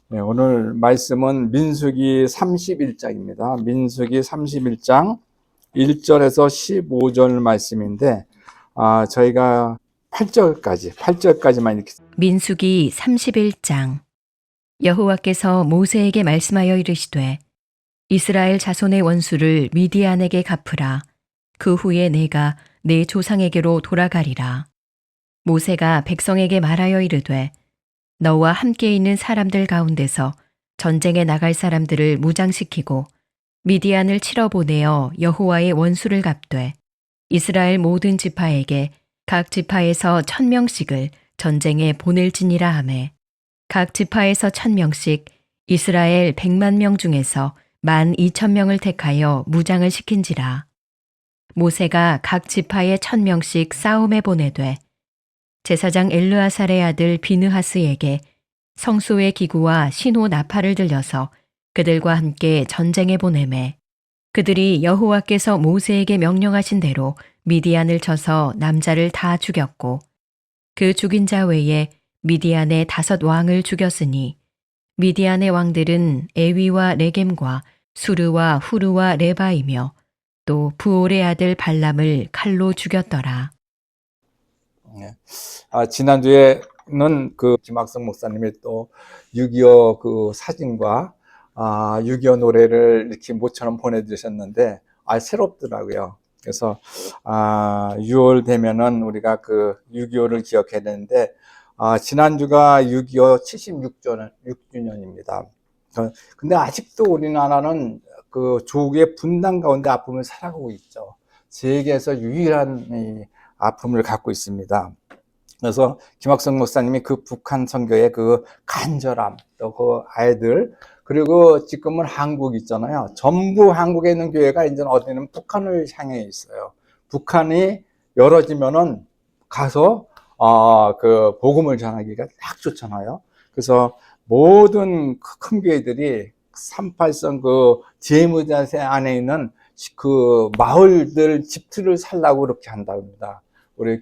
네, 오늘 말씀은 민수기 31장입니다. 민수기 31장 1절에서 15절 말씀인데, 저희가 8절까지만 이렇게. 민수기 31장. 여호와께서 모세에게 말씀하여 이르시되 이스라엘 자손의 원수를 미디안에게 갚으라. 그 후에 내가 내 조상에게로 돌아가리라. 모세가 백성에게 말하여 이르되 너와 함께 있는 사람들 가운데서 전쟁에 나갈 사람들을 무장시키고 미디안을 치러 보내어 여호와의 원수를 갚되 이스라엘 모든 지파에게 각 지파에서 1000명씩을 전쟁에 보낼지니라 하매 각 지파에서 1000명씩 이스라엘 100만 명 중에서 12,000명을 택하여 무장을 시킨지라. 모세가 각 지파에 1000명씩 싸움에 보내되 제사장 엘르아살의 아들 비느하스에게 성소의 기구와 신호 나팔을 들려서 그들과 함께 전쟁에 보내매 그들이 여호와께서 모세에게 명령하신 대로 미디안을 쳐서 남자를 다 죽였고 그 죽인 자 외에 미디안의 5 왕을 죽였으니 미디안의 왕들은 에위와 레겜과 수르와 후르와 레바이며 또 부올의 아들 발람을 칼로 죽였더라. 지난주에는 김학성 목사님이 또 6.25 사진과 6.25 노래를 이렇게 모처럼 보내주셨는데, 새롭더라고요. 그래서 6월 되면은 우리가 6.25를 기억해야 되는데, 지난주가 6.25 76주년입니다. 근데 아직도 우리나라는 조국의 분단 가운데 아픔을 살아가고 있죠. 세계에서 유일한 이 아픔을 갖고 있습니다. 그래서 김학성 목사님이 북한 선교의 간절함, 또 아이들, 그리고 지금은 한국 있잖아요. 전부 한국에 있는 교회가 이제 어디는 북한을 향해 있어요. 북한이 열어지면은 가서 복음을 전하기가 딱 좋잖아요. 그래서 모든 큰 교회들이 38선 재무자세 안에 있는 마을들 집들을 살라고 그렇게 한답니다. 우리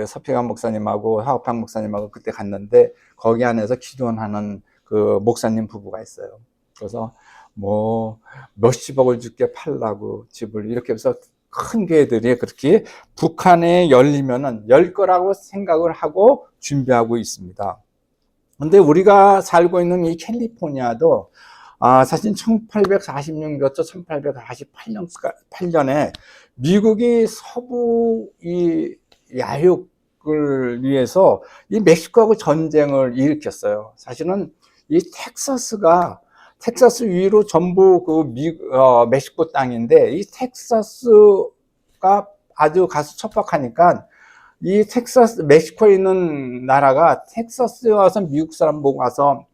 서평환 목사님하고 하옥환 목사님하고 그때 갔는데 거기 안에서 기도하는 목사님 부부가 있어요. 그래서 몇십억을 줄게 팔라고 집을 이렇게 해서 큰 교회들이 그렇게 북한에 열리면은 열 거라고 생각을 하고 준비하고 있습니다. 근데 우리가 살고 있는 이 캘리포니아도 사실 1846년부터 1848년에 미국이 서부 이 야육을 위해서 이 멕시코하고 전쟁을 일으켰어요. 사실은 이 텍사스 위로 전부 멕시코 땅인데 이 텍사스가 아주 가수 척박하니까 이 멕시코에 있는 나라가 텍사스에 와서 미국 사람 보고 와서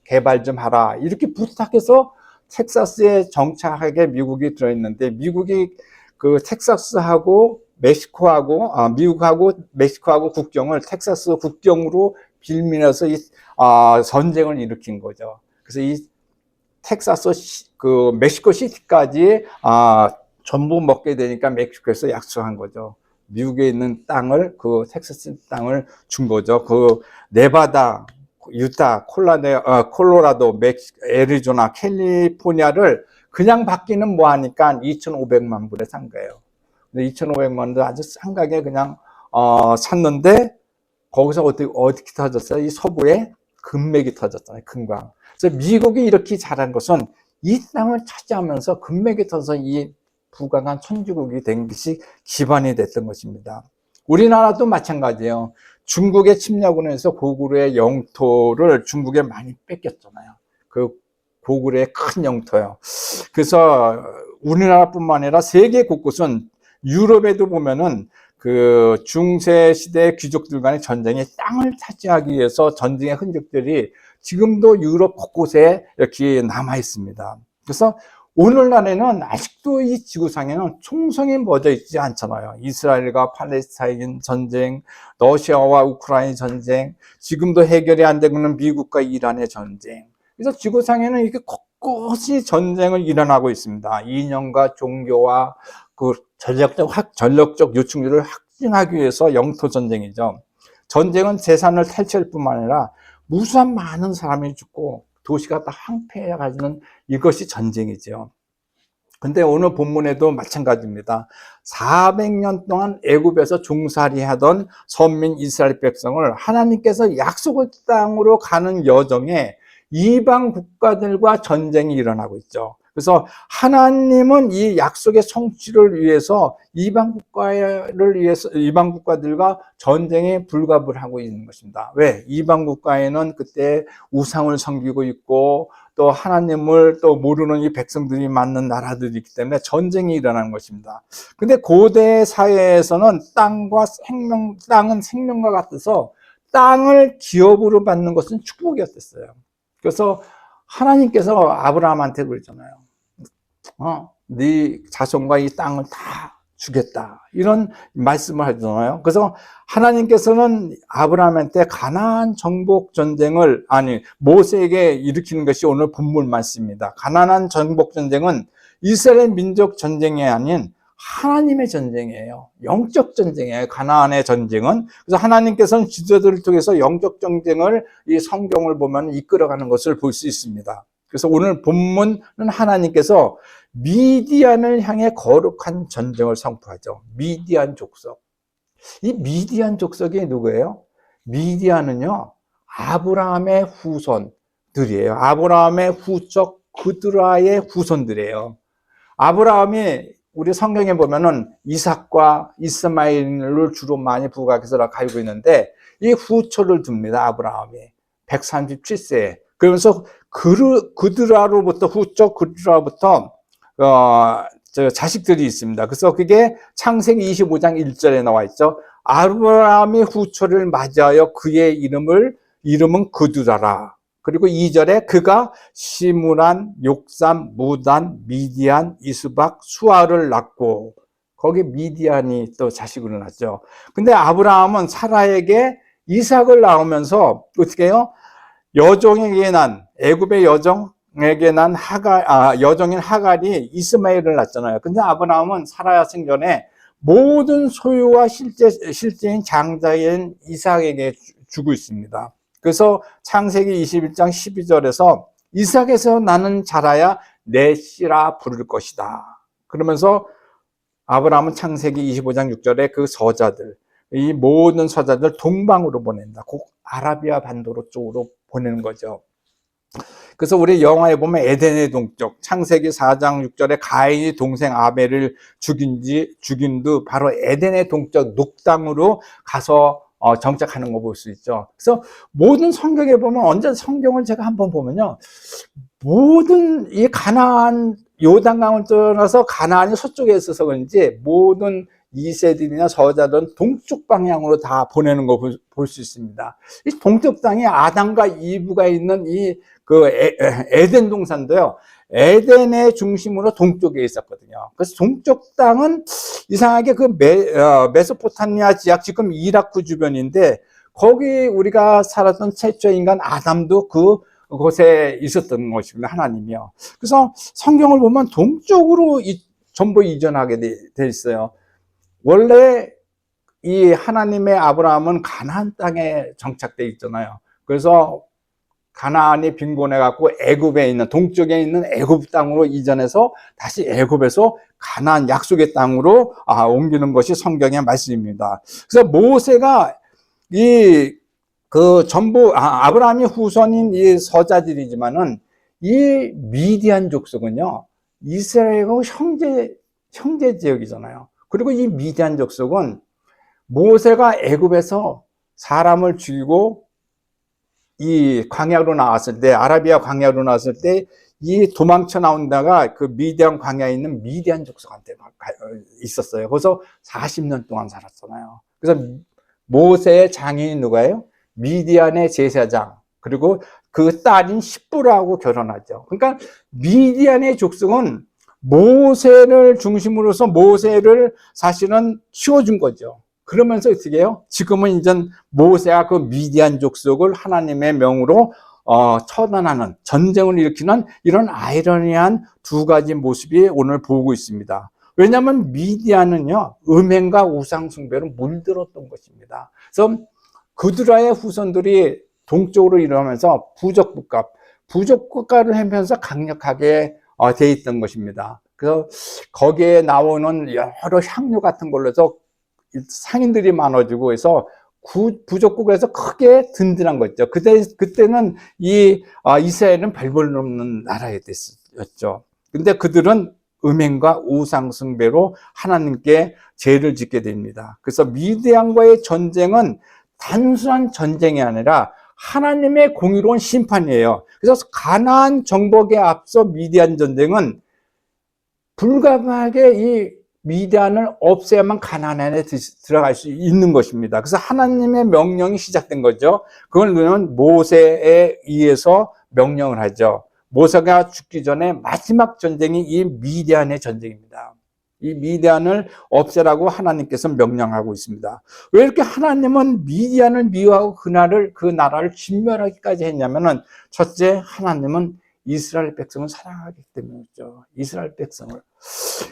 개발 좀 하라 이렇게 부탁해서 텍사스에 정착하게 미국이 들어있는데 미국이 텍사스하고 미국하고 멕시코하고 국경을 텍사스 국경으로 빌미해서 전쟁을 일으킨 거죠. 그래서 이 텍사스 멕시코 시티까지 전부 먹게 되니까 멕시코에서 약속한 거죠. 미국에 있는 땅을 텍사스 땅을 준 거죠. 네바다, 유타, 콜로라도, 애리조나, 캘리포니아를 그냥 받기는 뭐하니까 2,500만 불에 산 거예요. 근데 2,500만 원도 아주 싼 가격에 그냥 샀는데 거기서 어떻게 터졌어요? 이 서부에 금맥이 터졌잖아요. 금광. 그래서 미국이 이렇게 잘한 것은 이 땅을 차지하면서 금맥이 터서 이 부강한 천주국이 된 것이 기반이 됐던 것입니다. 우리나라도 마찬가지예요. 중국의 침략으로 해서 고구려의 영토를 중국에 많이 뺏겼잖아요. 고구려의 큰 영토요. 그래서 우리나라뿐만 아니라 세계 곳곳은 유럽에도 보면은 중세 시대 귀족들 간의 전쟁에 땅을 차지하기 위해서 전쟁의 흔적들이 지금도 유럽 곳곳에 이렇게 남아 있습니다. 그래서 오늘날에는 아직도 이 지구상에는 총성이 멎어 있지 않잖아요. 이스라엘과 팔레스타인 전쟁, 러시아와 우크라이나 전쟁, 지금도 해결이 안 되고 있는 미국과 이란의 전쟁. 그래서 지구상에는 이렇게 곳곳이 전쟁을 일어나고 있습니다. 이념과 종교와 전력적 요충지를 확증하기 위해서 영토 전쟁이죠. 전쟁은 재산을 탈취할 뿐만 아니라 무수한 많은 사람이 죽고 도시가 다 황폐해가지는 이것이 전쟁이죠. 근데 오늘 본문에도 마찬가지입니다. 400년 동안 애굽에서 종살이하던 선민 이스라엘 백성을 하나님께서 약속의 땅으로 가는 여정에 이방 국가들과 전쟁이 일어나고 있죠. 그래서 하나님은 이 약속의 성취를 위해서 이방 국가들과 전쟁에 불갑을 하고 있는 것입니다. 왜? 이방 국가에는 그때 우상을 섬기고 있고 또 하나님을 또 모르는 이 백성들이 많은 나라들이 있기 때문에 전쟁이 일어나는 것입니다. 근데 고대 사회에서는 땅은 생명과 같아서 땅을 기업으로 받는 것은 축복이었어요. 그래서 하나님께서 아브라함한테 그러잖아요. 네 자손과 이 땅을 다 주겠다. 이런 말씀을 하잖아요. 그래서 하나님께서는 아브라함한테 가나안 정복 전쟁을, 모세에게 일으키는 것이 오늘 본문 말씀입니다. 가나안 정복 전쟁은 이스라엘 민족 전쟁이 아닌 하나님의 전쟁이에요. 영적 전쟁이에요. 가나안의 전쟁은. 그래서 하나님께서는 지도자들을 통해서 영적 전쟁을 이 성경을 보면 이끌어가는 것을 볼 수 있습니다. 그래서 오늘 본문은 하나님께서 미디안을 향해 거룩한 전쟁을 선포하죠. 미디안 족속. 이 미디안 족속이 누구예요? 미디안은요, 아브라함의 후손들이에요. 아브라함의 후적 그드라의 후손들이에요. 아브라함이 우리 성경에 보면은 이삭과 이스마엘을 주로 많이 부각해서 알고 있는데 이 후초를 둡니다. 아브라함이 137세에. 그러면서 그드라로부터 후쪽 그드라부터 자식들이 있습니다. 그래서 그게 창세기 25장 1절에 나와 있죠. 아브라함이 후초를 맞이하여 그의 이름은 그드라라. 그리고 2절에 그가 시므란, 욕삼, 무단, 미디안, 이스박, 수아를 낳고 거기 미디안이 또 자식으로 낳았죠. 근데 아브라함은 사라에게 이삭을 낳으면서 어떻게 해요? 여종에게 난 애굽의 여종에게 난 여종인 하갈이 이스마엘을 낳았잖아요. 근데 아브라함은 사라 생전에 모든 소유와 실제인 장자인 이삭에게 주고 있습니다. 그래서 창세기 21장 12절에서 이삭에서 나는 자라야 내 씨라 부를 것이다. 그러면서 아브라함은 창세기 25장 6절에 그 서자들, 이 모든 서자들 동방으로 보낸다. 곧 아라비아 반도로 쪽으로 보내는 거죠. 그래서 우리 영화에 보면 에덴의 동쪽, 창세기 4장 6절에 가인이 동생 아벨을 죽인 뒤 바로 에덴의 동쪽 녹당으로 가서 정착하는 거 볼 수 있죠. 그래서 모든 성경에 보면 언제 성경을 제가 한번 보면요, 모든 이 가나안 요단강을 떠나서 가나안이 서쪽에 있어서 그런지 모든 2세들이나 서자들은 동쪽 방향으로 다 보내는 거 볼 수 있습니다. 이 동쪽 땅에 아담과 이브가 있는 에덴 동산도요, 에덴의 중심으로 동쪽에 있었거든요. 그래서 동쪽 땅은 이상하게 메소포타미아 지역, 지금 이라크 주변인데, 거기 우리가 살았던 최초 인간 아담도 그곳에 있었던 것입니다. 하나님이요. 그래서 성경을 보면 동쪽으로 전부 이전하게 돼 있어요. 원래 이 하나님의 아브라함은 가나안 땅에 정착돼 있잖아요. 그래서 가나안이 빈곤해 갖고 애굽에 있는 동쪽에 있는 애굽 땅으로 이전해서 다시 애굽에서 가나안 약속의 땅으로 옮기는 것이 성경의 말씀입니다. 그래서 모세가 전부 아브라함이 후손인 이 서자들이지만은 이 미디안 족속은요, 이스라엘과 형제 지역이잖아요. 그리고 이 미디안 족속은 모세가 애굽에서 사람을 죽이고 이 광야로 나왔을 때, 아라비아 광야로 나왔을 때 이 도망쳐 나온 데가 그 미디안 광야에 있는 미디안 족속한테 있었어요. 그래서 40년 동안 살았잖아요. 그래서 모세의 장인이 누가예요? 미디안의 제사장, 그리고 그 딸인 십부라고 결혼하죠. 그러니까 미디안의 족속은 모세를 중심으로서 모세를 사실은 키워준 거죠. 그러면서 어떻게 해요? 지금은 이제 모세가 그 미디안 족속을 하나님의 명으로 처단하는, 전쟁을 일으키는 이런 아이러니한 두 가지 모습이 오늘 보고 있습니다. 왜냐하면 미디안은요, 음행과 우상 숭배로 물들었던 것입니다. 그래서 그드라의 후손들이 동쪽으로 이동하면서 부적부값, 부족 국가를 하면서 강력하게 돼 있던 것입니다. 그래서 거기에 나오는 여러 향료 같은 걸로 해서 상인들이 많아지고 해서 부족국에서 크게 든든한 거죠. 그때는 이스라엘은 별 볼 없는 나라였죠. 근데 그들은 음행과 우상숭배로 하나님께 죄를 짓게 됩니다. 그래서 미디안과의 전쟁은 단순한 전쟁이 아니라 하나님의 공의로운 심판이에요. 그래서 가나안 정복에 앞서 미디안 전쟁은 불가능하게 이 미디안을 없애야만 가나안에 들어갈 수 있는 것입니다. 그래서 하나님의 명령이 시작된 거죠. 그걸 우리는 모세에 의해서 명령을 하죠. 모세가 죽기 전에 마지막 전쟁이 이 미디안의 전쟁입니다. 이 미디안을 없애라고 하나님께서 명령하고 있습니다. 왜 이렇게 하나님은 미디안을 미워하고 그 나라를 진멸하기까지 했냐면은, 첫째, 하나님은 이스라엘 백성을 사랑하기 때문이죠. 이스라엘 백성을.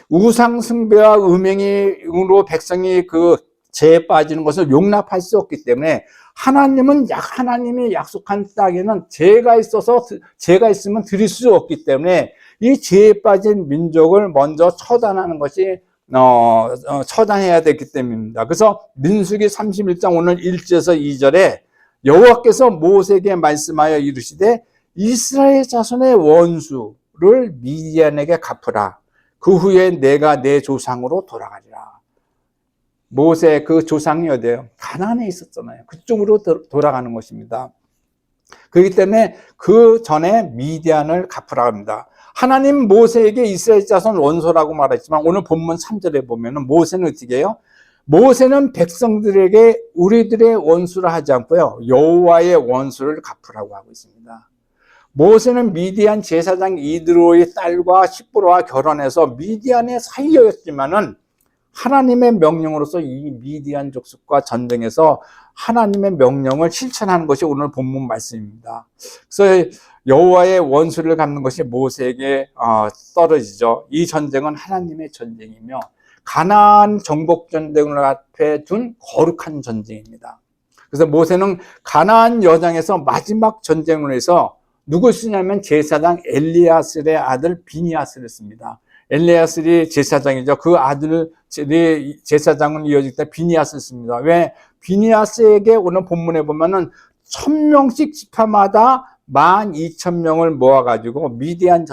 우상 숭배와 음행으로 백성이 그 죄에 빠지는 것을 용납할 수 없기 때문에 하나님이 약속한 땅에는 죄가 있으면 드릴 수 없기 때문에 이 죄에 빠진 민족을 먼저 처단하는 것이 처단해야 되기 때문입니다. 그래서 민수기 31장 오늘 1절에서 2절에 여호와께서 모세에게 말씀하여 이르시되 이스라엘 자손의 원수를 미디안에게 갚으라. 그 후에 내가 내 조상으로 돌아가리라. 모세 그 조상이 어디예요? 가나안에 있었잖아요. 그쪽으로 돌아가는 것입니다. 그렇기 때문에 그 전에 미디안을 갚으라 합니다. 하나님 모세에게 이스라엘 자손 원수라고 말했지만 오늘 본문 3절에 보면 모세는 어떻게 해요? 모세는 백성들에게 우리들의 원수를 하지 않고요, 여호와의 원수를 갚으라고 하고 있습니다. 모세는 미디안 제사장 이드로의 딸과 십보로와 결혼해서 미디안의 사이였지만은 하나님의 명령으로서 이 미디안 족속과 전쟁에서 하나님의 명령을 실천하는 것이 오늘 본문 말씀입니다. 그래서 여호와의 원수를 갚는 것이 모세에게 떨어지죠. 이 전쟁은 하나님의 전쟁이며 가나안 정복 전쟁을 앞에 둔 거룩한 전쟁입니다. 그래서 모세는 가나안 여정에서 마지막 전쟁을 해서 누굴 쓰냐면 제사장 엘리아슬의 아들 비니아스를 씁니다. 엘리아슬이 제사장이죠. 그 아들이 제사장은 이어질 때 비니아스를 씁니다. 왜? 비니아스에게 오늘 본문에 보면은 1000명씩 지파마다 12,000명을 모아가지고 미디안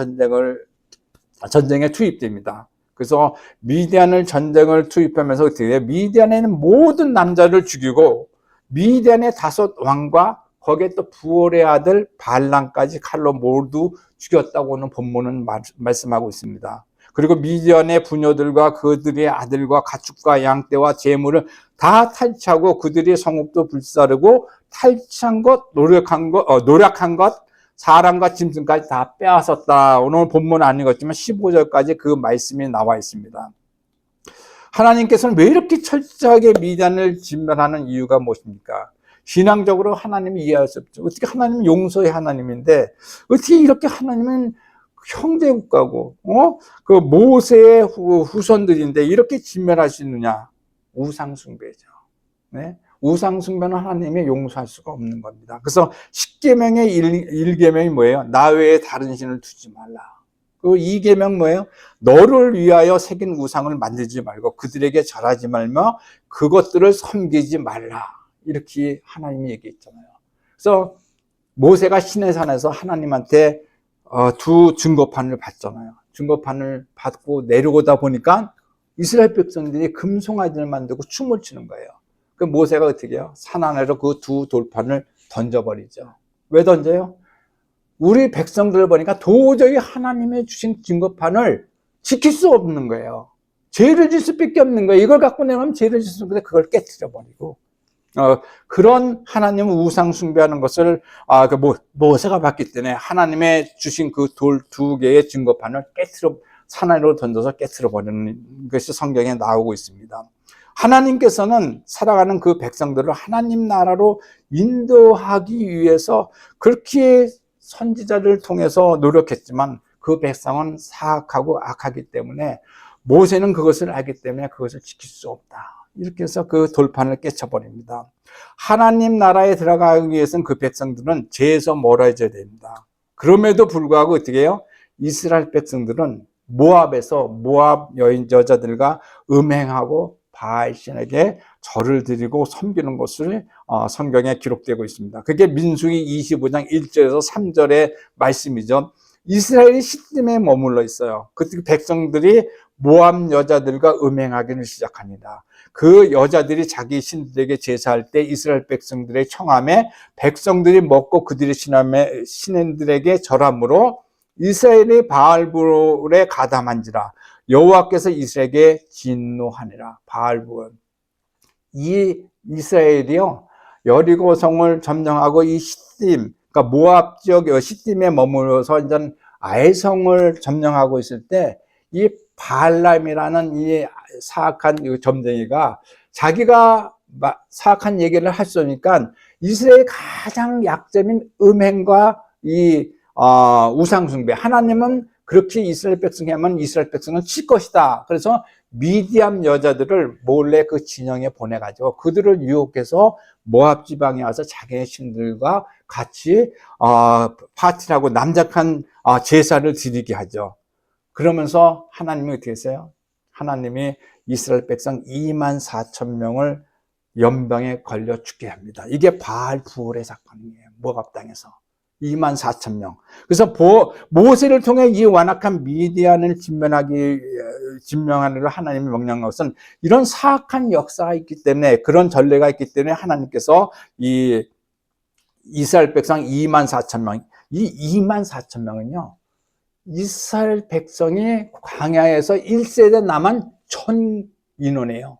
전쟁에 투입됩니다. 그래서 미디안을 전쟁을 투입하면서 어떻게 돼요? 미디안에는 모든 남자를 죽이고 미디안의 5 왕과 거기에 또 부올의 아들 발람까지 칼로 모두 죽였다고는 본문은 말씀하고 있습니다. 그리고 미디안의 부녀들과 그들의 아들과 가축과 양떼와 재물을 다 탈취하고 그들의 성읍도 불사르고 탈취한 것, 노력한 것, 사람과 짐승까지 다 빼앗았다. 오늘 본문 안 읽었지만 15절까지 그 말씀이 나와 있습니다. 하나님께서는 왜 이렇게 철저하게 미디안을 진멸하는 이유가 무엇입니까? 신앙적으로 하나님이 이해할 수 없죠. 어떻게 하나님은 용서의 하나님인데 어떻게 이렇게 하나님은 형제국가고 그 모세의 후손들인데 이렇게 진멸할 수 있느냐? 우상숭배죠. 네? 우상숭배는 하나님이 용서할 수가 없는 겁니다. 그래서 10계명의 1계명이 뭐예요? 나 외에 다른 신을 두지 말라. 그 2계명 뭐예요? 너를 위하여 새긴 우상을 만들지 말고 그들에게 절하지 말며 그것들을 섬기지 말라. 이렇게 하나님이 얘기했잖아요. 그래서 모세가 시내산에서 하나님한테 2 증거판을 받잖아요. 증거판을 받고 내려오다 보니까 이스라엘 백성들이 금송아지를 만들고 춤을 추는 거예요. 그 모세가 어떻게 해요? 산 아래로 그 2 돌판을 던져버리죠. 왜 던져요? 우리 백성들을 보니까 도저히 하나님의 주신 증거판을 지킬 수 없는 거예요. 죄를 질 수밖에 없는 거예요. 이걸 갖고 내가면 죄를 질 수 없는데 그걸 깨트려버리고 그런 하나님 우상 숭배하는 것을 모세가 봤기 때문에 하나님의 주신 그 돌 2개의 증거판을 산 아래로 던져서 깨트려 버리는 것이 성경에 나오고 있습니다. 하나님께서는 살아가는 그 백성들을 하나님 나라로 인도하기 위해서 그렇게 선지자를 통해서 노력했지만 그 백성은 사악하고 악하기 때문에 모세는 그것을 알기 때문에 그것을 지킬 수 없다. 이렇게 해서 그 돌판을 깨쳐버립니다. 하나님 나라에 들어가기 위해서는 그 백성들은 죄에서 멀어져야 됩니다. 그럼에도 불구하고 어떻게 해요? 이스라엘 백성들은 모압에서 모압 여자들과 음행하고 바알신에게 절을 드리고 섬기는 것을 성경에 기록되고 있습니다. 그게 민수기 25장 1절에서 3절의 말씀이죠. 이스라엘이 시딤에 머물러 있어요. 그때 백성들이 모압 여자들과 음행하기를 시작합니다. 그 여자들이 자기 신들에게 제사할 때 이스라엘 백성들의 청함에 백성들이 먹고 그들의 신들에게 절함으로 이스라엘이 바알불에 가담한지라 여호와께서 이스라엘에게 진노하니라. 바알불. 이 이스라엘이요 여리고성을 점령하고 이 시딤, 그러니까 모압 지역 시딤에 머물러서 이제 아이성을 점령하고 있을 때 이 발람이라는 이 사악한 점쟁이가 자기가 사악한 얘기를 할 수 있으니까 이스라엘의 가장 약점인 음행과 이 우상숭배, 하나님은 그렇게 이스라엘 백성이 하면 이스라엘 백성은 칠 것이다. 그래서 미디안 여자들을 몰래 그 진영에 보내가지고 그들을 유혹해서 모압 지방에 와서 자기의 신들과 같이 파티를 하고 남작한 제사를 드리게 하죠. 그러면서 하나님이 어떻게 했어요? 하나님이 이스라엘 백성 24,000명을 연병에 걸려 죽게 합니다. 이게 바알부올의 사건이에요. 모압 땅에서 24,000명. 그래서 모세를 통해 이 완악한 미디안을 진명하기로 하나님이 명령한 것은 이런 사악한 역사가 있기 때문에, 그런 전례가 있기 때문에 하나님께서 이 이스라엘 백성 24,000명, 이 24,000명은요 이스라엘 백성이 광야에서 1세대 남은 전 인원이에요.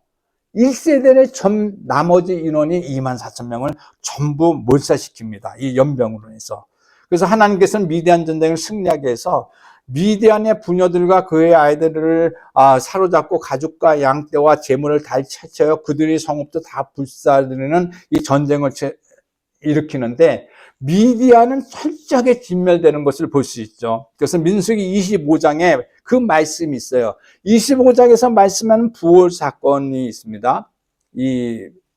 1세대의 나머지 인원이 24,000명을 전부 몰살시킵니다. 이 연병으로 해서. 그래서 하나님께서는 미디안 전쟁을 승리하게 해서 미디안의 부녀들과 그의 아이들을 사로잡고 가죽과 양떼와 재물을 다 채쳐요. 그들의 성읍도 다 불사르는 이 전쟁을 일으키는데 미디안은 철저하게 진멸되는 것을 볼 수 있죠. 그래서 민수기 25장에 그 말씀이 있어요. 25장에서 말씀하는 부올 사건이 있습니다.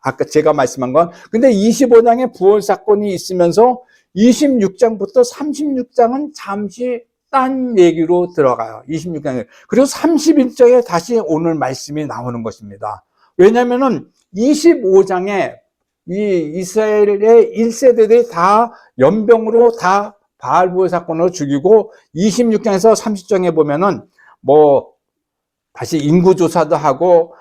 아까 제가 말씀한 건. 근데 25장에 부올 사건이 있으면서 26장부터 36장은 잠시 딴 얘기로 들어가요. 26장에. 그리고 31장에 다시 오늘 말씀이 나오는 것입니다. 왜냐면은 25장에 이 이스라엘의 1세대들이 다 연병으로 다 바알부올 사건으로 죽이고 26장에서 30장에 보면은 다시 인구조사도 하고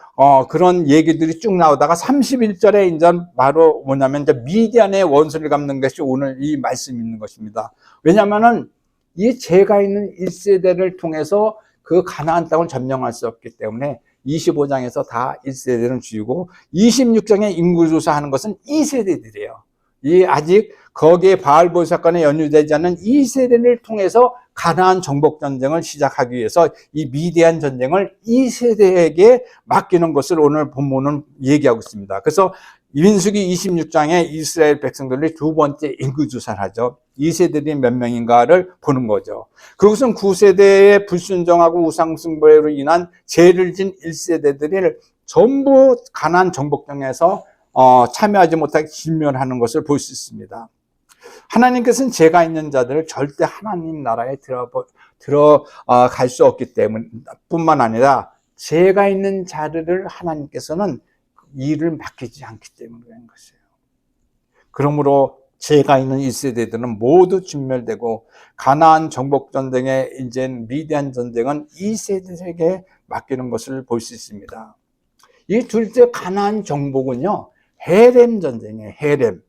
그런 얘기들이 쭉 나오다가 31절에 이제 바로 뭐냐면 이제 미디안의 원수를 갚는 것이 오늘 이 말씀이 있는 것입니다. 왜냐면은 이 죄가 있는 1세대를 통해서 그 가나안 땅을 점령할 수 없기 때문에 25장에서 다 1세대는 죽이고 26장에 인구조사하는 것은 2세대들이에요. 아직 거기에 바알부올 사건에 연루되지 않은 2세대를 통해서 가나안 정복 전쟁을 시작하기 위해서 이 미디안 전쟁을 2세대에게 맡기는 것을 오늘 본문은 얘기하고 있습니다. 그래서 민수기 26장에 이스라엘 백성들이 두 번째 인구조사를 하죠. 2세들이 몇 명인가를 보는 거죠. 그것은 9세대의 불순종하고 우상숭배로 인한 죄를 진 1세대들을 전부 가나안 정복전에서 참여하지 못하게 진멸하는 것을 볼 수 있습니다. 하나님께서는 죄가 있는 자들을 절대 하나님 나라에 들어갈 수 없기 때문 뿐만 아니라 죄가 있는 자들을 하나님께서는 일을 맡기지 않기 때문에 그런 것이에요. 그러므로 죄가 있는 1세대들은 모두 진멸되고 가나안 정복 전쟁에 이제 미디안 전쟁은 2세대에게 맡기는 것을 볼 수 있습니다. 이 둘째 가나안 정복은요 헤렘 전쟁이에요. 헤렘.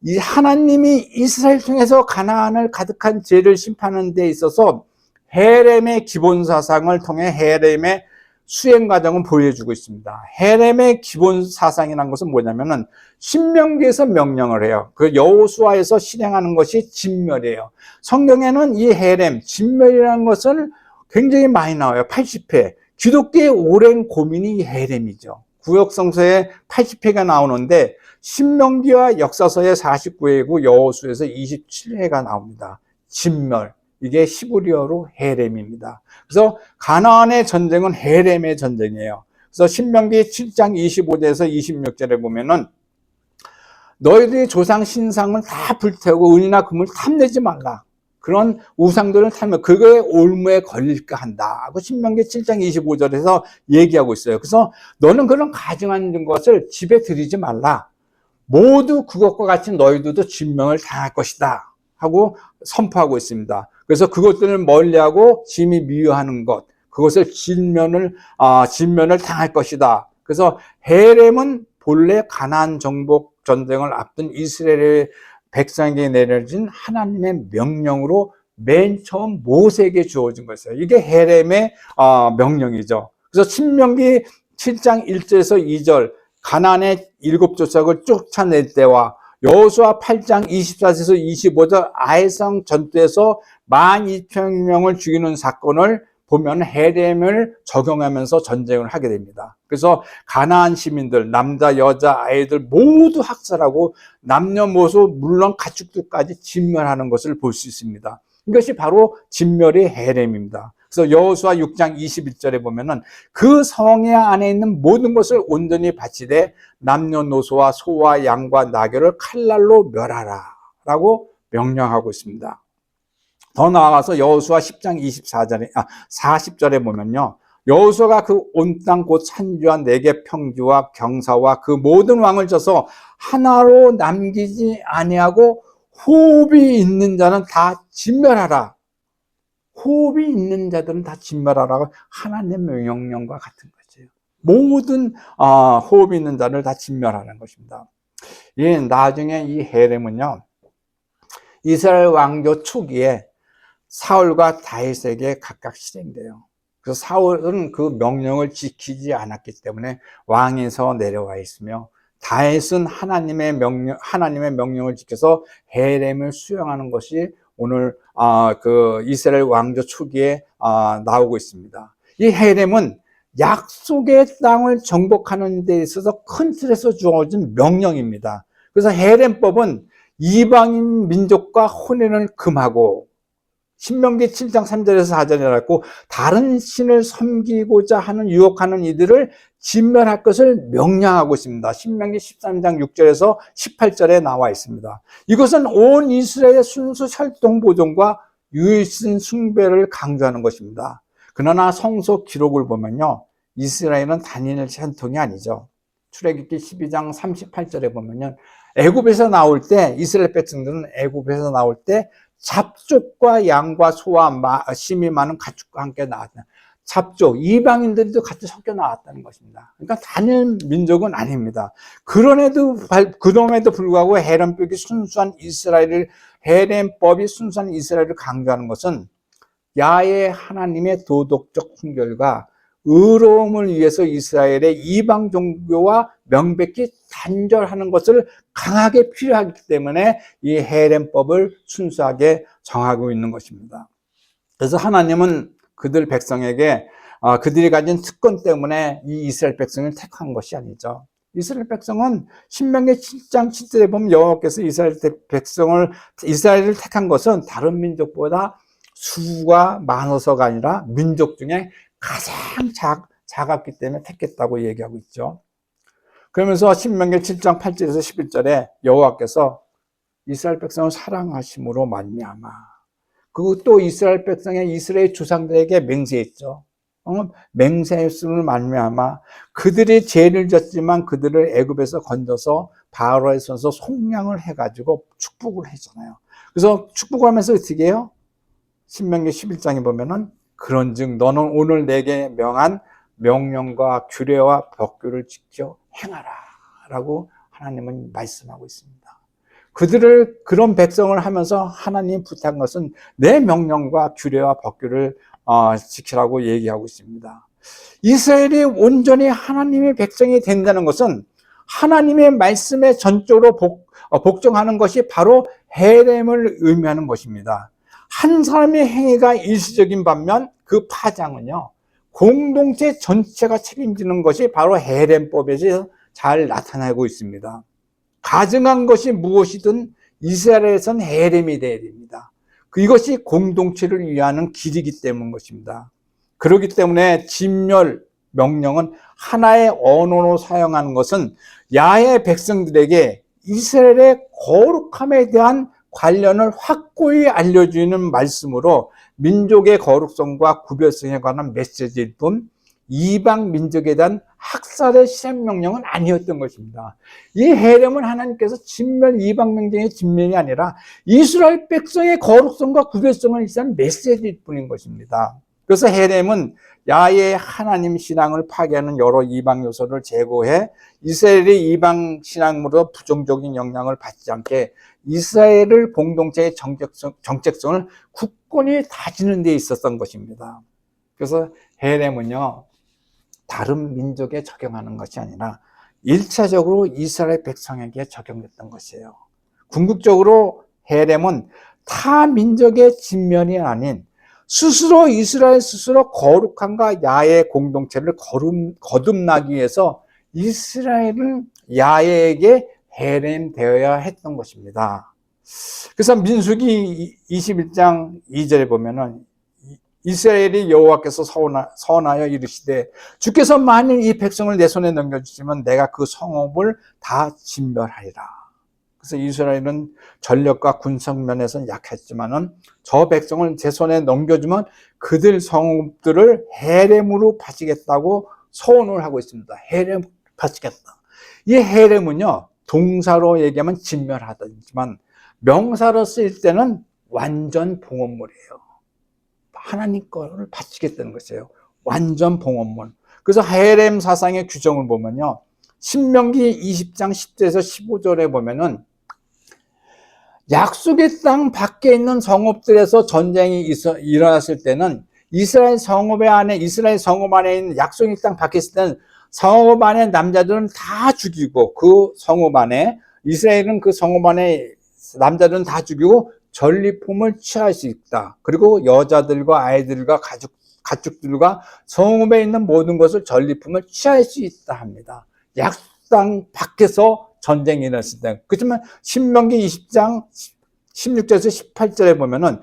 이 하나님이 이스라엘 통해서 가나안을 가득한 죄를 심판하는 데 있어서 헤렘의 기본 사상을 통해 헤렘의 수행 과정을 보여주고 있습니다. 헤렘의 기본 사상이라는 것은 뭐냐면은 신명기에서 명령을 해요. 그 여호수아에서 실행하는 것이 진멸이에요. 성경에는 이 헤렘, 진멸이라는 것은 굉장히 많이 나와요. 80회. 기독교의 오랜 고민이 이 헤렘이죠. 구역성서에 80회가 나오는데 신명기와 역사서에 49회이고 여호수아에서 27회가 나옵니다. 진멸. 이게 히브리어로 헤렘입니다. 그래서 가나안의 전쟁은 헤렘의 전쟁이에요. 그래서 신명기 7장 25절에서 26절에 보면은 너희들이 조상 신상을 다 불태우고 은이나 금을 탐내지 말라. 그런 우상들을 타면 그거에 올무에 걸릴까 한다. 그 신명기 7장 25절에서 얘기하고 있어요. 그래서 너는 그런 가증한 것을 집에 들이지 말라. 모두 그것과 같이 너희들도 진명을 당할 것이다 하고 선포하고 있습니다. 그래서 그것들을 멀리하고 짐이 미워하는 것, 그것을 진면을 당할 것이다. 그래서 헤렘은 본래 가나안 정복 전쟁을 앞둔 이스라엘의 백성에게 내려진 하나님의 명령으로 맨 처음 모세에게 주어진 것이에요. 이게 헤렘의 명령이죠. 그래서 신명기 7장 1절에서 2절 가나안의 7족속을 쫓아낼 때와 여호수아 8장 24절에서 25절 아이성 전투에서 12,000명을 죽이는 사건을 보면 헤렘을 적용하면서 전쟁을 하게 됩니다. 그래서 가나안 시민들, 남자, 여자, 아이들 모두 학살하고 남녀모소 물론 가축들까지 진멸하는 것을 볼 수 있습니다. 이것이 바로 진멸의 헤렘입니다. 그래서 여호수아 6장 21절에 보면은 그 성에 안에 있는 모든 것을 온전히 바치되 남녀노소와 소와 양과 나귀를 칼날로 멸하라 라고 명령하고 있습니다. 더 나아가서 여호수아 10장 40절에 보면요. 여호수아가 그 온 땅 곧 산지와 네겝 평지와 경사와 그 모든 왕을 쳐서 하나로 남기지 아니하고 호흡이 있는 자는 다 진멸하라. 호흡이 있는 자들은 다 진멸하라고 하나님의 명령과 같은 거죠. 모든 호흡이 있는 자를 다 진멸하는 것입니다. 예, 나중에 이 헤렘은요. 이스라엘 왕조 초기에 사울과 다윗에게 각각 실행돼요. 그래서 사울은 그 명령을 지키지 않았기 때문에 왕에서 내려와 있으며 다윗은 하나님의 명령을 지켜서 헤렘을 수행하는 것이 오늘 그 이스라엘 왕조 초기에 나오고 있습니다. 이 헤렘은 약속의 땅을 정복하는 데 있어서 큰 틀에서 주어진 명령입니다. 그래서 헤렘법은 이방인 민족과 혼인을 금하고 신명기 7장 3절에서 4절에 나왔고 다른 신을 섬기고자 하는 유혹하는 이들을 진멸할 것을 명령하고 있습니다. 신명기 13장 6절에서 18절에 나와 있습니다. 이것은 온 이스라엘의 순수 혈통 보존과 유일신 숭배를 강조하는 것입니다. 그러나 성서 기록을 보면요. 이스라엘은 단일 혈통이 아니죠. 출애굽기 12장 38절에 보면요. 애굽에서 나올 때 이스라엘 백성들은 애굽에서 나올 때 잡족과 양과 소와 심이 많은 가축과 함께 나왔다. 잡족, 이방인들도 같이 섞여 나왔다는 것입니다. 그러니까 단일 민족은 아닙니다. 그럼에도 불구하고 헤렘법이 순수한 이스라엘을 강조하는 것은 야훼 하나님의 도덕적 순결과 의로움을 위해서 이스라엘의 이방 종교와 명백히 단절하는 것을 강하게 필요하기 때문에 이 헤렘법을 순수하게 정하고 있는 것입니다. 그래서 하나님은 그들 백성에게 그들이 가진 특권 때문에 이 이스라엘 백성을 택한 것이 아니죠. 이스라엘 백성은 신명기 7장 7절에 보면 여호와께서 이스라엘을 택한 것은 다른 민족보다 수가 많아서가 아니라 민족 중에 가장 작았기 때문에 택했다고 얘기하고 있죠. 그러면서 신명기 7장 8절에서 11절에 여호와께서 이스라엘 백성을 사랑하심으로 말미암아 그것도 이스라엘 백성의 이스라엘 조상들에게 맹세했죠. 맹세했음을 말미암아 그들이 죄를 졌지만 그들을 애굽에서 건져서 바로의 손에서 속량을 해가지고 축복을 했잖아요. 그래서 축복을 하면서 어떻게 해요? 신명기 11장에 보면은 그런즉 너는 오늘 내게 명한 명령과 규례와 법규를 지켜 행하라 라고 하나님은 말씀하고 있습니다. 그들을 그런 백성을 하면서 하나님 부탁한 것은 내 명령과 규례와 법규를 지키라고 얘기하고 있습니다. 이스라엘이 온전히 하나님의 백성이 된다는 것은 하나님의 말씀에 전적으로 복종하는 것이 바로 헤렘을 의미하는 것입니다. 한 사람의 행위가 일시적인 반면 그 파장은요 공동체 전체가 책임지는 것이 바로 헤렘법에서 잘 나타나고 있습니다. 가증한 것이 무엇이든 이스라엘에선 헤렘이 되어야 됩니다. 이것이 공동체를 위하는 길이기 때문인 것입니다. 그렇기 때문에 진멸 명령은 하나의 언어로 사용하는 것은 야훼 백성들에게 이스라엘의 거룩함에 대한 관련을 확고히 알려주는 말씀으로 민족의 거룩성과 구별성에 관한 메시지일 뿐 이방 민족에 대한 학살의 실행명령은 아니었던 것입니다. 이 헤렘은 하나님께서 진멸, 이방 민족의 진멸이 아니라 이스라엘 백성의 거룩성과 구별성을 일삼는 메시지일 뿐인 것입니다. 그래서 헤렘은 야훼 하나님 신앙을 파괴하는 여러 이방 요소를 제거해 이스라엘의 이방 신앙으로 부정적인 영향을 받지 않게 이스라엘을 공동체의 정체성을 굳건히 다지는 데 있었던 것입니다. 그래서 헤렘은요, 다른 민족에 적용하는 것이 아니라 1차적으로 이스라엘 백성에게 적용됐던 것이에요. 궁극적으로 헤렘은 타 민족의 진면이 아닌 스스로 이스라엘 스스로 거룩함과 야훼 공동체를 거듭나기 위해서 이스라엘은 야훼에게 헤렘되어야 했던 것입니다. 그래서 민수기 21장 2절에 보면은 이스라엘이 여호와께서 서원하여 이르시되 주께서 만일 이 백성을 내 손에 넘겨주시면 내가 그 성읍을 다 진멸하리라. 그래서 이스라엘은 전력과 군사 면에서는 약했지만은 저 백성을 제 손에 넘겨주면 그들 성읍들을 헤렘으로 바치겠다고 서원을 하고 있습니다. 헤렘 바치겠다. 이 헤렘은요, 동사로 얘기하면 진멸하다지만 명사로 쓰일 때는 완전 봉헌물이에요. 하나님 거를 바치겠다는 것이에요. 완전 봉헌물. 그래서 헤렘 사상의 규정을 보면요, 신명기 20장 10절에서 15절에 보면은 약속의 땅 밖에 있는 성읍들에서 전쟁이 일어났을 때는 이스라엘 성읍 안에 있는 약속의 땅 밖에 있을 때는 성읍 안에 남자들은 다 죽이고, 그 성읍 안에 이스라엘은 그 성읍 안에 남자들은 다 죽이고 전리품을 취할 수 있다. 그리고 여자들과 아이들과 가축들과 성읍에 있는 모든 것을 전리품을 취할 수 있다 합니다. 약속 땅 밖에서 전쟁이 일어났을 때. 그렇지만 신명기 20장 16절에서 18절에 보면은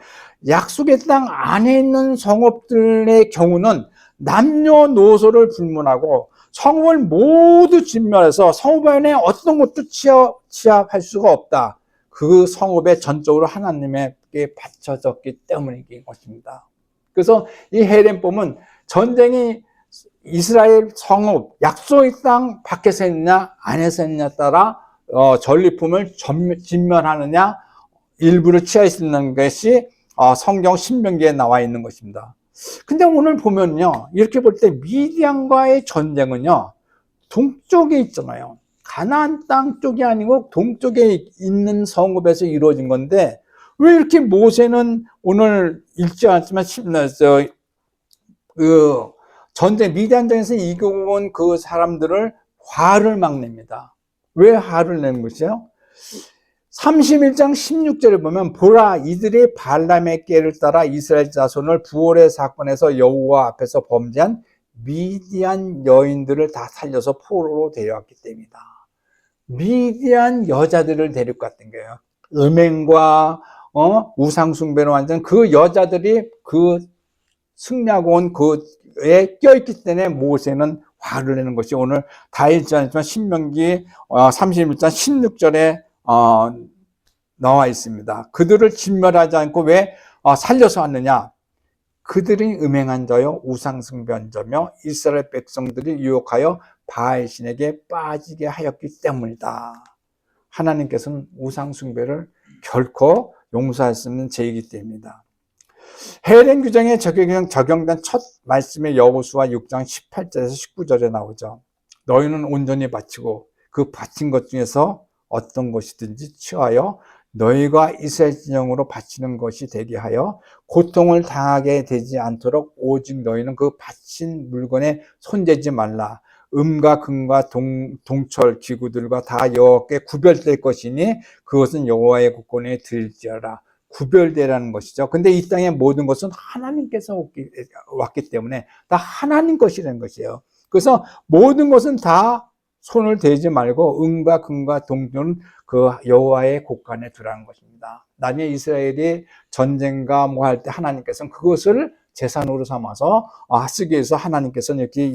약속의 땅 안에 있는 성읍들의 경우는 남녀노소를 불문하고 성읍을 모두 진멸해서 성읍 안에 어떤 것도 취합할 수가 없다. 그 성읍에 전적으로 하나님에게 바쳐졌기 때문인 것입니다. 그래서 이 헤렘법은 전쟁이 이스라엘 성읍, 약속의 땅 밖에서 했느냐 안에서 했느냐에 따라 전리품을 진멸하느냐 일부를 취할 수 있는 것이 성경 신명기에 나와 있는 것입니다. 근데 오늘 보면요, 이렇게 볼 때 미디안과의 전쟁은요, 동쪽에 있잖아요. 가나안 땅 쪽이 아니고 동쪽에 있는 성읍에서 이루어진 건데, 왜 이렇게 모세는 오늘 읽지 않았지만 미디안전에서 이겨온 그 사람들을 화를 막 냅니다. 왜 화를 내는 것이요? 31장 16절에 보면 보라, 이들이 발람의 꾀를 따라 이스라엘 자손을 부올의 사건에서 여호와 앞에서 범죄한 미디안 여인들을 다 살려서 포로로 데려왔기 때문이다. 미디안 여자들을 데리고 갔던 거예요. 음행과 우상숭배로 완전 그 여자들이 그 승리하고 온 그에 껴있기 때문에 모세는 화를 내는 것이 오늘 다 읽지 않지만 신명기 31장 16절에 나와 있습니다. 그들을 진멸하지 않고 왜 살려서 왔느냐? 그들이 음행한 자요 우상숭배한 자며 이스라엘 백성들이 유혹하여 바알신에게 빠지게 하였기 때문이다. 하나님께서는 우상숭배를 결코 용서할 수 없는 죄이기 때문이다. 헤렘 규정에 적용된 첫 말씀의 여호수아 6장 18절에서 19절에 나오죠. 너희는 온전히 바치고 그 바친 것 중에서 어떤 것이든지 취하여 너희가 이스라엘 진영으로 바치는 것이 되게 하여 고통을 당하게 되지 않도록 오직 너희는 그 바친 물건에 손대지 말라. 음과 금과 동철 기구들과 다 여호와께 구별될 것이니 그것은 여호와의 국권에 들지어라. 구별되라는 것이죠. 근데 이 땅의 모든 것은 하나님께서 왔기 때문에 다 하나님 것이라는 것이에요. 그래서 모든 것은 다 손을 대지 말고 은과 금과 동전은 그 여호와의 곳간에 두라는 것입니다. 나중에 이스라엘이 전쟁과 뭐 할 때 하나님께서는 그것을 재산으로 삼아서 쓰기 위해서 하나님께서는 이렇게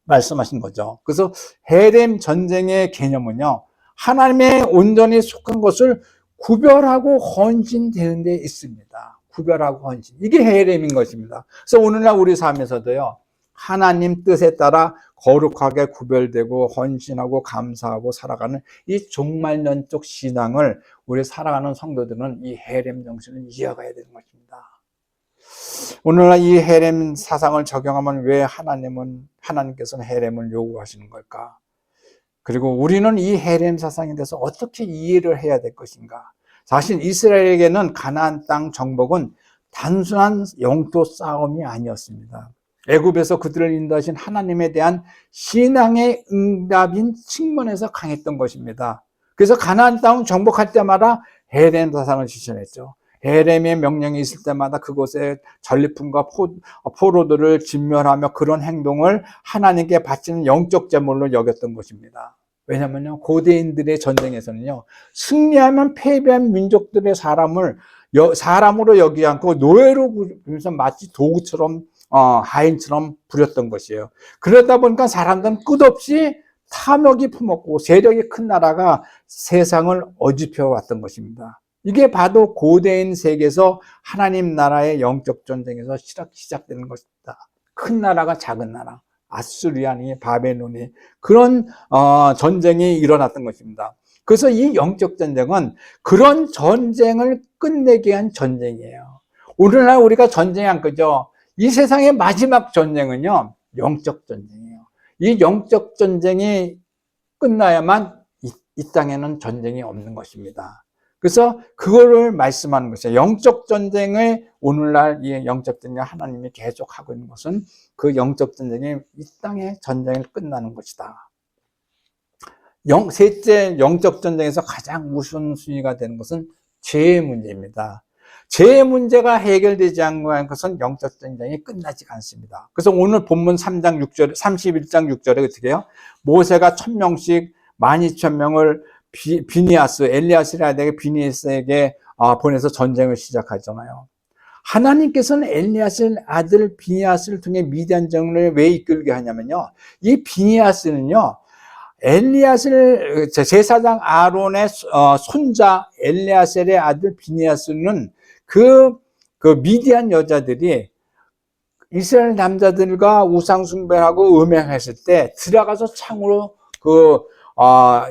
말씀하신 거죠. 그래서 헤렘 전쟁의 개념은요, 하나님의 온전히 속한 것을 구별하고 헌신되는 데 있습니다. 구별하고 헌신. 이게 헤렘인 것입니다. 그래서 오늘날 우리 삶에서도요, 하나님 뜻에 따라 거룩하게 구별되고 헌신하고 감사하고 살아가는 이 종말론적 신앙을 우리 살아가는 성도들은 이 헤렘 정신을 이어가야 되는 것입니다. 오늘날 이 헤렘 사상을 적용하면 왜 하나님께서는 헤렘을 요구하시는 걸까? 그리고 우리는 이 헤렘 사상에 대해서 어떻게 이해를 해야 될 것인가? 사실 이스라엘에게는 가나안 땅 정복은 단순한 영토 싸움이 아니었습니다. 애굽에서 그들을 인도하신 하나님에 대한 신앙의 응답인 측면에서 강했던 것입니다. 그래서 가나안 땅 정복할 때마다 헤렘 사상을 실천했죠. 헤렘의 명령이 있을 때마다 그곳에 전리품과 포로들을 진멸하며 그런 행동을 하나님께 바치는 영적 제물로 여겼던 것입니다. 왜냐하면요, 고대인들의 전쟁에서는요, 승리하면 패배한 민족들의 사람으로 여기지 않고 노예로 부르면서 마치 도구처럼 하인처럼 부렸던 것이에요. 그러다 보니까 사람들은 끝없이 탐욕이 품었고 세력이 큰 나라가 세상을 어지펴 왔던 것입니다. 이게 바로 고대인 세계에서 하나님 나라의 영적 전쟁에서 시작되는 것입니다. 큰 나라가 작은 나라, 아수리아니, 바벨론이 그런 전쟁이 일어났던 것입니다. 그래서 이 영적 전쟁은 그런 전쟁을 끝내기 위한 전쟁이에요. 오늘날 우리가 전쟁이 안 끄죠. 이 세상의 마지막 전쟁은요, 영적 전쟁이에요. 이 영적 전쟁이 끝나야만 이 땅에는 전쟁이 없는 것입니다. 그래서 그거를 말씀하는 것이에요. 영적 전쟁을 오늘날 이 영적 전쟁을 하나님이 계속하고 있는 것은 그 영적 전쟁이 이 땅의 전쟁을 끝나는 것이다. 셋째 영적 전쟁에서 가장 우선순위가 되는 것은 죄의 문제입니다. 죄의 문제가 해결되지 않는 것은 영적 전쟁이 끝나지 않습니다. 그래서 오늘 본문 3장 6절, 31장 6절에 어떻게 해요? 모세가 1000명씩 12,000명을 엘리야스의 아들 비니아스에게 보내서 전쟁을 시작하잖아요. 하나님께서는 엘리야스의 아들 비니아스를 통해 미디안 전쟁을 왜 이끌게 하냐면요, 이 비니아스는요, 엘리야스를 제사장 아론의 손자 엘리야셀의 아들 비니아스는 그 미디안 여자들이 이스라엘 남자들과 우상 숭배하고 음행했을 때 들어가서 창으로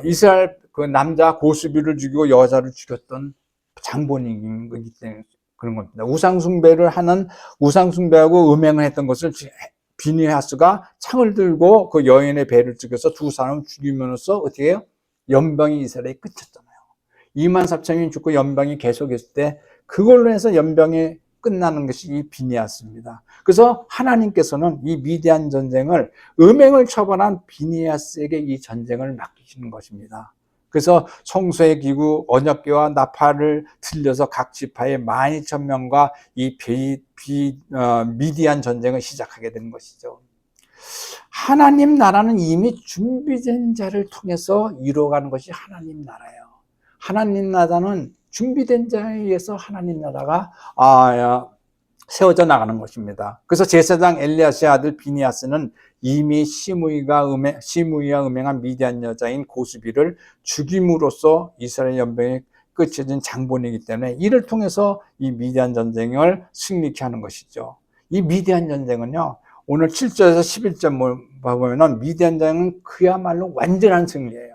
이스라엘 그 남자 고수비를 죽이고 여자를 죽였던 장본인이기 때문에 그런 겁니다. 우상 숭배하고 음행을 했던 것을 비니하스가 창을 들고 그 여인의 배를 죽여서 두 사람을 죽이면서 어떻게 해요? 연병이 이스라엘에 끝쳤잖아요. 24,000명이 죽고 연병이 계속했을 때 그걸로 해서 연병이 끝나는 것이 이 비니하스입니다. 그래서 하나님께서는 이 미디안 전쟁을 음행을 처벌한 비니하스에게 이 전쟁을 맡기시는 것입니다. 그래서 성소의 기구 언약궤와 나팔을 들려서 각 지파의 12,000명과 이 미디안 전쟁을 시작하게 되는 것이죠. 하나님 나라는 이미 준비된 자를 통해서 이루어가는 것이 하나님 나라예요. 하나님 나라는 준비된 자에 의해서 하나님 나라가 세워져 나가는 것입니다. 그래서 제사장 엘리야스의 아들 비니아스는 이미 시므이와 음행한 미디안 여자인 고수비를 죽임으로써 이스라엘 연병의 끝이 된 장본이기 때문에 이를 통해서 이 미디안 전쟁을 승리케 하는 것이죠. 이 미디안 전쟁은요, 오늘 7절에서 11절 보면 미디안 전쟁은 그야말로 완전한 승리예요.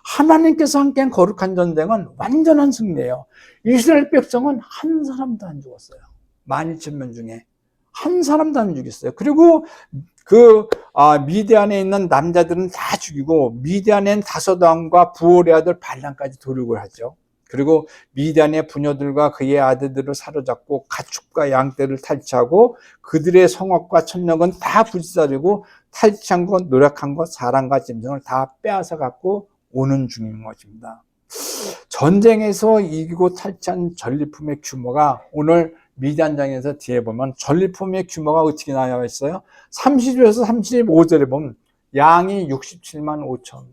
하나님께서 함께한 거룩한 전쟁은 완전한 승리예요. 이스라엘 백성은 한 사람도 안 죽었어요. 12,000명 중에 한 사람도 안 죽였어요. 그리고 미디안에 있는 남자들은 다 죽이고 미디안엔 다소당과 부올의 아들 발람까지 도륙을 하죠. 그리고 미디안의 부녀들과 그의 아들들을 사로잡고 가축과 양떼를 탈취하고 그들의 성읍과 천력은 다 부시사리고 탈취한 것, 노력한 것, 사람과 짐승을 다 빼앗아 갖고 오는 중인 것입니다. 전쟁에서 이기고 탈취한 전리품의 규모가 오늘 미디안장에서 뒤에 보면 전리품의 규모가 어떻게 나와 있어요? 30절에서 35절에 보면 양이 67만 5천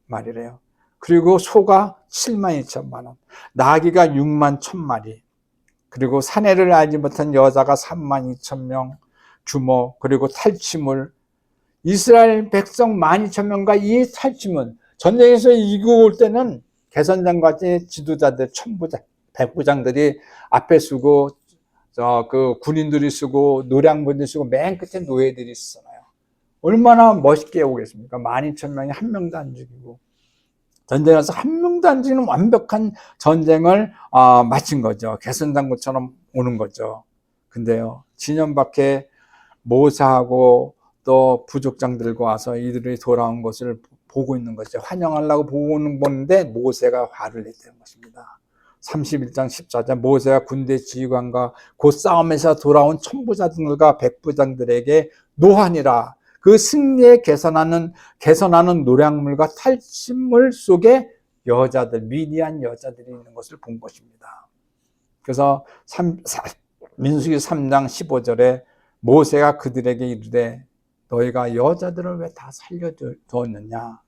마리래요. 그리고 소가 7만 2천만 원, 나귀가 6만 1,000마리, 그리고 사내를 알지 못한 여자가 3만 2천 명 규모, 그리고 탈취물, 이스라엘 백성 12,000명과 이 탈취물, 전쟁에서 이기고 올 때는 개선장같이 지도자들, 천부장, 백부장들이 앞에 쓰고 그 군인들이 쓰고 노량분들이 쓰고 맨 끝에 노예들이 쓰잖아요. 얼마나 멋있게 오겠습니까? 12,000명이 한 명도 안 죽이고 전쟁에서 한 명도 안 죽이는 완벽한 전쟁을 마친 거죠. 개선장군처럼 오는 거죠. 근데요, 진영 밖에 모세하고 또 부족장들과 와서 이들이 돌아온 것을 보고 있는 거죠. 환영하려고 보는데 모세가 화를 냈다는 것입니다. 31장 14절 모세가 군대 지휘관과 곧 싸움에서 돌아온 천부장들과 백부장들에게 노하니라. 그 승리에 개선하는 노량물과 탈취물 속에 여자들, 미디안 여자들이 있는 것을 본 것입니다. 그래서 민수기 3장 15절에 모세가 그들에게 이르되 너희가 여자들을 왜 다 살려두었느냐?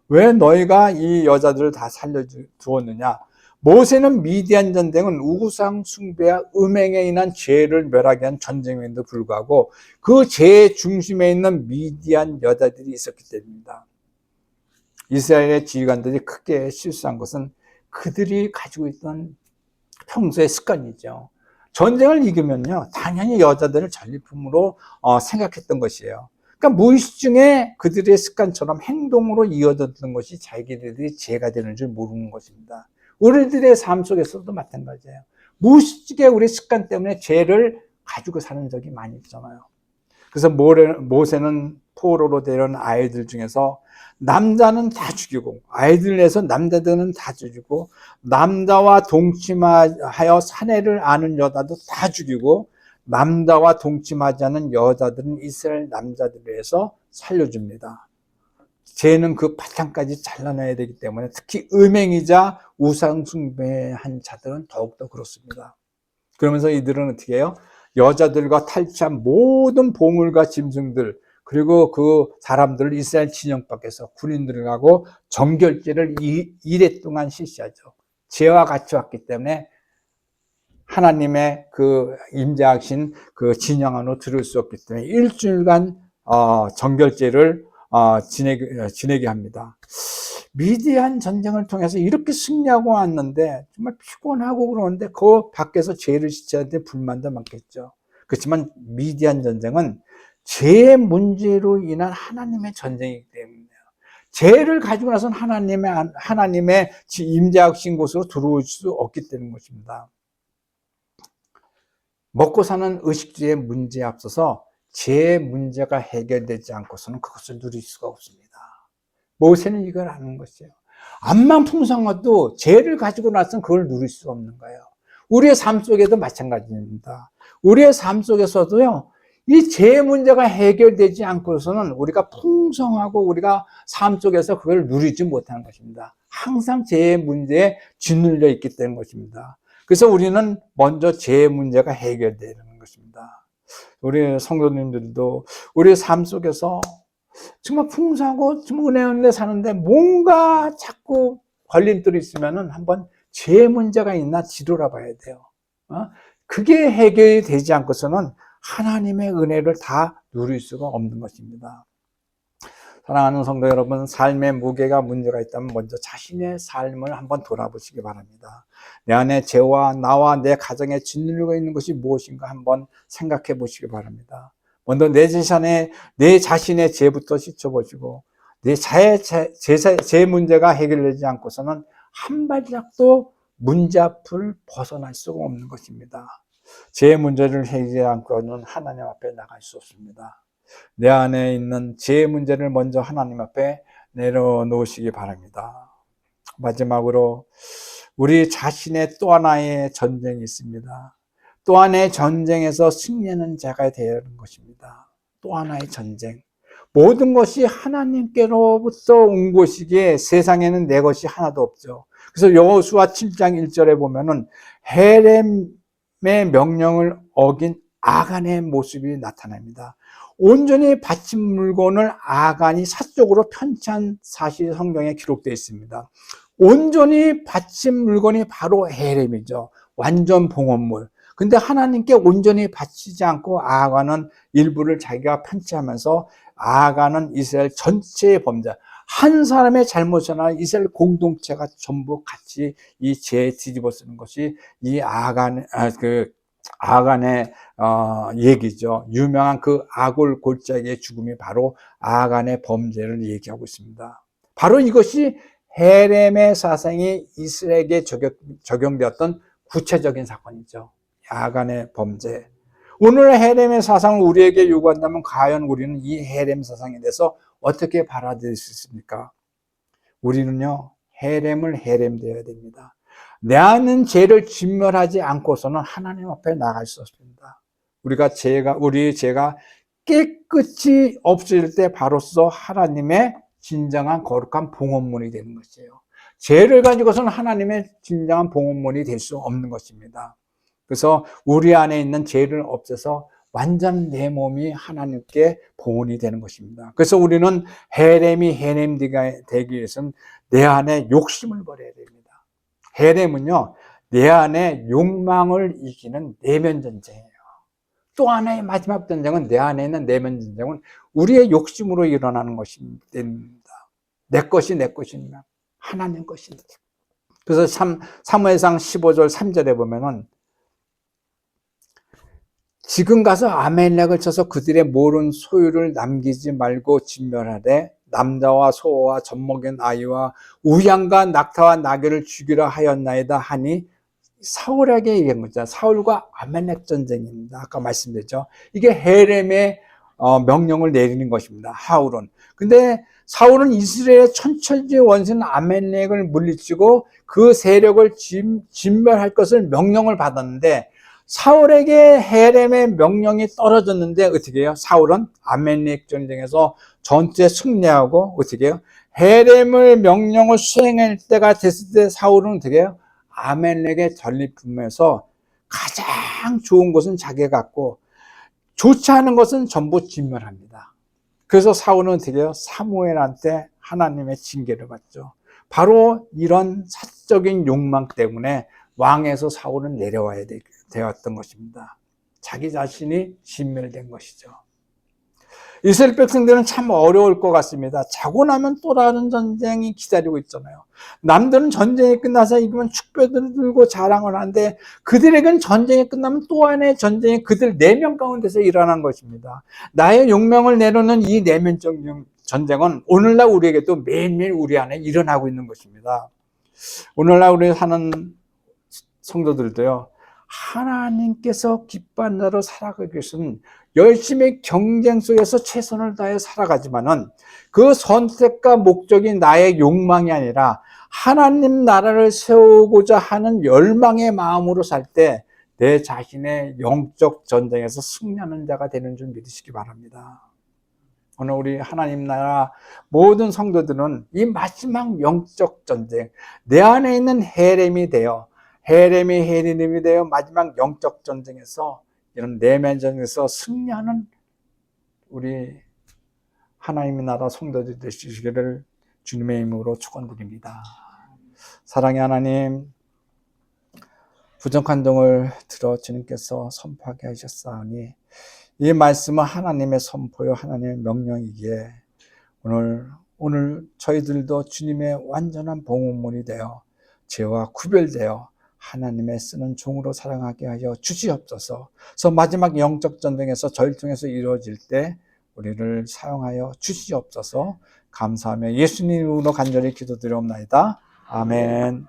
왜 너희가 이 여자들을 다 살려두었느냐? 모세는 미디안 전쟁은 우상 숭배와 음행에 인한 죄를 멸하게 한 전쟁임에도 불구하고 그 죄의 중심에 있는 미디안 여자들이 있었기 때문입니다. 이스라엘의 지휘관들이 크게 실수한 것은 그들이 가지고 있던 평소의 습관이죠. 전쟁을 이기면요, 당연히 여자들을 전리품으로 생각했던 것이에요. 그러니까 무의식 중에 그들의 습관처럼 행동으로 이어졌던 것이 자기들이 죄가 되는 줄 모르는 것입니다. 우리들의 삶 속에서도 마찬가지예요. 무의식에 우리 습관 때문에 죄를 가지고 사는 적이 많이 있잖아요. 그래서 모세는 포로로 데려온 아이들 중에서 남자는 다 죽이고 아이들 내서 남자들은 다 죽이고 남자와 동침하여 사내를 아는 여자도 다 죽이고 남자와 동침하지 않은 여자들은 이스라엘 남자들에 의해서 살려줍니다. 죄는 그 바탕까지 잘라내야 되기 때문에 특히 음행이자 우상 숭배한 자들은 더욱더 그렇습니다. 그러면서 이들은 어떻게 해요? 여자들과 탈취한 모든 보물과 짐승들 그리고 그 사람들을 이스라엘 진영 밖에서 군인들하고 정결제를 2회 동안 실시하죠. 죄와 같이 왔기 때문에 하나님의 그 임재하신 그 진영 안으로 들을 수 없기 때문에 일주일간 정결제를 지내게 합니다. 미디안 전쟁을 통해서 이렇게 승리하고 왔는데 정말 피곤하고 그러는데 그 밖에서 죄를 씻어야 돼 불만도 많겠죠. 그렇지만 미디안 전쟁은 죄의 문제로 인한 하나님의 전쟁이기 때문이에요. 죄를 가지고 나서는 하나님의 임재하신 곳으로 들어올 수 없기 때문인 것입니다. 먹고 사는 의식주의 문제에 앞서서 죄의 문제가 해결되지 않고서는 그것을 누릴 수가 없습니다. 모세는 이걸 아는 것이에요. 암만 풍성해도 죄를 가지고 나서는 그걸 누릴 수 없는 거예요. 우리의 삶 속에도 마찬가지입니다. 우리의 삶 속에서도요, 이 죄의 문제가 해결되지 않고서는 우리가 풍성하고 우리가 삶 속에서 그걸 누리지 못하는 것입니다. 항상 죄의 문제에 짓눌려 있기 때문인 것입니다. 그래서 우리는 먼저 죄의 문제가 해결되는 것입니다. 우리 성도님들도 우리의 삶 속에서 정말 풍성하고 정말 은혜 사는데 뭔가 자꾸 걸림돌이 있으면은 한번 죄 문제가 있나 뒤돌아봐야 돼요. 그게 해결이 되지 않고서는 하나님의 은혜를 다 누릴 수가 없는 것입니다. 사랑하는 성도 여러분, 삶의 무게가 문제가 있다면 먼저 자신의 삶을 한번 돌아보시기 바랍니다. 내 안에 죄와 나와 내 가정에 짓누르고 있는 것이 무엇인가 한번 생각해 보시기 바랍니다. 먼저 내 자신의 죄부터 씻어보시고 내 죄 문제가 해결되지 않고서는 한 발짝도 문제 앞을 벗어날 수가 없는 것입니다. 죄 문제를 해결하지 않고는 하나님 앞에 나갈 수 없습니다. 내 안에 있는 죄 문제를 먼저 하나님 앞에 내려놓으시기 바랍니다. 마지막으로 우리 자신의 또 하나의 전쟁이 있습니다. 또 하나의 전쟁에서 승리하는 자가 되어야 하는 것입니다. 또 하나의 전쟁. 모든 것이 하나님께로부터 온 것이기에 세상에는 내 것이 하나도 없죠. 그래서 여호수아 7장 1절에 보면은 헤렘의 명령을 어긴 아간의 모습이 나타납니다. 온전히 바친 물건을 아간이 사적으로 편취한 사실이 성경에 기록되어 있습니다. 온전히 바친 물건이 바로 헤렘이죠. 완전 봉헌물. 근데 하나님께 온전히 바치지 않고 아간은 일부를 자기가 편취하면서 아간은 이스라엘 전체의 범죄, 한 사람의 잘못이나 이스라엘 공동체가 전부 같이 이 죄에 뒤집어 쓰는 것이 이 아간의 얘기죠. 유명한 그 아골 골짜기의 죽음이 바로 아간의 범죄를 얘기하고 있습니다. 바로 이것이 헤렘의 사상이 이스라엘에게 적용되었던 구체적인 사건이죠. 아간의 범죄. 오늘 헤렘의 사상을 우리에게 요구한다면 과연 우리는 이 헤렘 사상에 대해서 어떻게 받아들일 수 있습니까? 우리는요, 헤렘을 헤렘되어야 됩니다. 내 안은 죄를 진멸하지 않고서는 하나님 앞에 나갈 수 없습니다. 우리의 죄가 깨끗이 없어질 때 바로서 하나님의 진정한 거룩한 봉헌문이 되는 것이에요. 죄를 가지고서는 하나님의 진정한 봉헌문이 될 수 없는 것입니다. 그래서 우리 안에 있는 죄를 없애서 완전 내 몸이 하나님께 봉헌이 되는 것입니다. 그래서 우리는 헤렘이 헤렘디가 되기 위해서는 내 안에 욕심을 버려야 됩니다. 헤렘은요, 내 안에 욕망을 이기는 내면 전쟁이에요. 또 하나의 마지막 전쟁은 내 안에 있는 내면 전쟁은 우리의 욕심으로 일어나는 것입니다. 내 것이 하나님 것입니다. 그래서 사무엘상 15절 3절에 보면은 지금 가서 아멜렉을 쳐서 그들의 모든 소유를 남기지 말고 진멸하되 남자와 소와 젖먹인 아이와 우양과 낙타와 나귀를 죽이려 하였나이다 하니 사울에게 얘기한 거죠. 사울과 아멜렉 전쟁입니다. 아까 말씀드렸죠. 이게 헤렘의 명령을 내리는 것입니다. 하울은. 근데 사울은 이스라엘의 천천지 원수인 아멜렉을 물리치고 그 세력을 진멸할 것을 명령을 받았는데 사울에게 헤렘의 명령이 떨어졌는데 어떻게 해요? 사울은 아멜렉 전쟁에서 전투에 승리하고 어떻게 해요? 헤렘을 명령을 수행할 때가 됐을 때 사울은 어떻게 해요? 아멜렉의 전리품에서 가장 좋은 것은 자기가 갖고 좋지 않은 것은 전부 진멸합니다. 그래서 사울은 어떻게 해요? 사무엘한테 하나님의 징계를 받죠. 바로 이런 사적인 욕망 때문에 왕에서 사울은 내려와야 되었던 것입니다. 자기 자신이 진멸된 것이죠. 이스라엘 백성들은 참 어려울 것 같습니다. 자고 나면 또 다른 전쟁이 기다리고 있잖아요. 남들은 전쟁이 끝나서 이기면 축배들을 들고 자랑을 하는데 그들에겐 전쟁이 끝나면 또 하나의 전쟁이 그들 내면 가운데서 일어난 것입니다. 나의 욕망을 내놓는 이 내면적 전쟁은 오늘날 우리에게도 매일매일 우리 안에 일어나고 있는 것입니다. 오늘날 우리 사는 성도들도요, 하나님께서 기뻐하는 자로 살아가기 위해서는 열심히 경쟁 속에서 최선을 다해 살아가지만은 그 선택과 목적이 나의 욕망이 아니라 하나님 나라를 세우고자 하는 열망의 마음으로 살 때 내 자신의 영적 전쟁에서 승리하는 자가 되는 줄 믿으시기 바랍니다. 오늘 우리 하나님 나라 모든 성도들은 이 마지막 영적 전쟁, 내 안에 있는 헤렘이 되어 마지막 영적 전쟁에서 이런 내면 전쟁에서 승리하는 우리 하나님의 나라 성도들 되시기를 주님의 이름으로 축원드립니다. 사랑의 하나님, 부족한 종을 들어 주님께서 선포하게 하셨사오니 이 말씀은 하나님의 선포요 하나님의 명령이기에 오늘 저희들도 주님의 완전한 봉헌문이 되어 죄와 구별되어 하나님의 쓰는 종으로 사랑하게 하여 주시옵소서. 그래서 마지막 영적 전쟁에서 저희를 통해서 이루어질 때 우리를 사용하여 주시옵소서. 감사하며 예수님 이름으로 간절히 기도드리옵나이다. 아멘.